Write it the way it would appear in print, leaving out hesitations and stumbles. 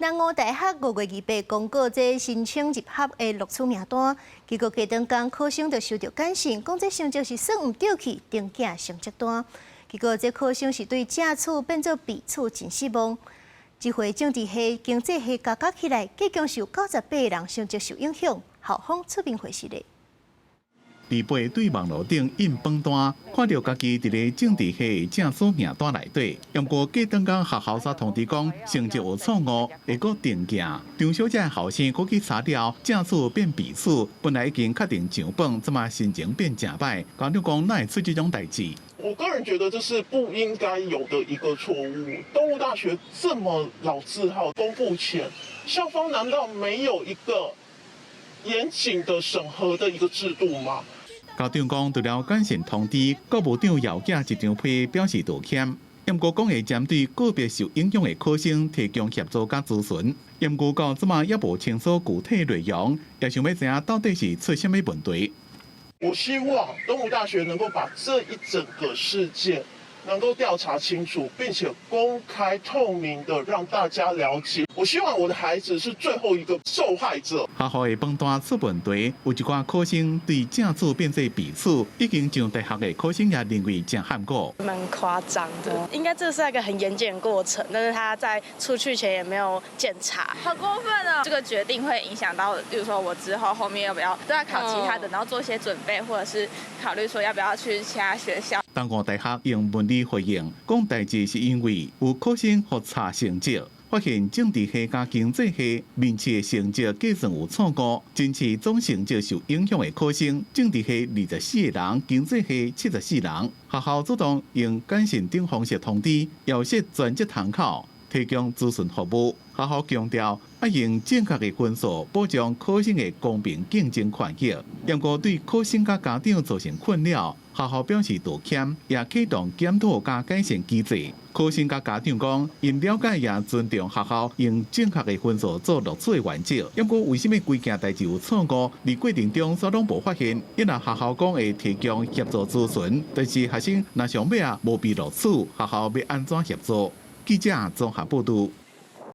南吳大學5月28公告這申請入學的錄取名單，結果隔當天考生就收到簡訊，講這成績是算唔對去，定假成績單。結果這考生是對正處變做弊處真失望。這回政治系經濟系加起來，計共有98個人成績受影響。校方出面回釋咧。二輩對網絡頂印榜單，看到家己佇咧政治系正數名單內底，不過隔當天學校才通知講成績有錯誤，會閣定假。張小姐後生閣去查了，正數變弊處，本來已經確定上榜，怎麼心情變正歹？家長講哪會出這種代志？我個人覺得這是不應該有的一個錯誤。東吳大學這麼老字號，公布前，校方難道沒有一個嚴謹的審核的一個制度嗎？家長講，除了簡訊通知，國務長姚寄一張批表示道歉。不過講會針對個別受影響的考生提供協助加諮詢。不過到這麼也無清楚具體內容，也想要知影到底是出什麼問題。我希望東吳大學能夠把這一整個事件能夠調查清楚，並且公開透明的讓大家了解。我希望我的孩子是最後一個受害者。學校的榜單出問題，有一寡考生對正處變做弊處，已經上大學的考生也認為真喊過。蠻誇張的，應該這是一個很嚴謹的過程，但是他在出去前也沒有檢查，好過分哦！這個決定會影響到，比如說我之後面要不要都要考其他的，然後做一些準備，或者是考慮說要不要去其他學校。東吳大學用文理回應，講代志是因為有考生複查成績，發現政治系加經濟系面試的成績計算有錯誤，因此總成績受影響的考生，政治系24個人，經濟系74人。學校主動用簡訊等方式通知，要設專職窗口，提供諮詢服務。學校強調，要用正確的分數保障考生的公平競爭權益。不過對考生甲家長造成困擾，學校表示道歉，也啟動檢討加改善機制。考生甲家長講，因了解也尊重學校用正確的分數做錄取的原則。不過為什麼規件代志有錯誤，在過程中所攏無發現？因為學校講會提供協助諮詢，但是學生若想要無被錄取，學校要安怎協助？記者綜合報道。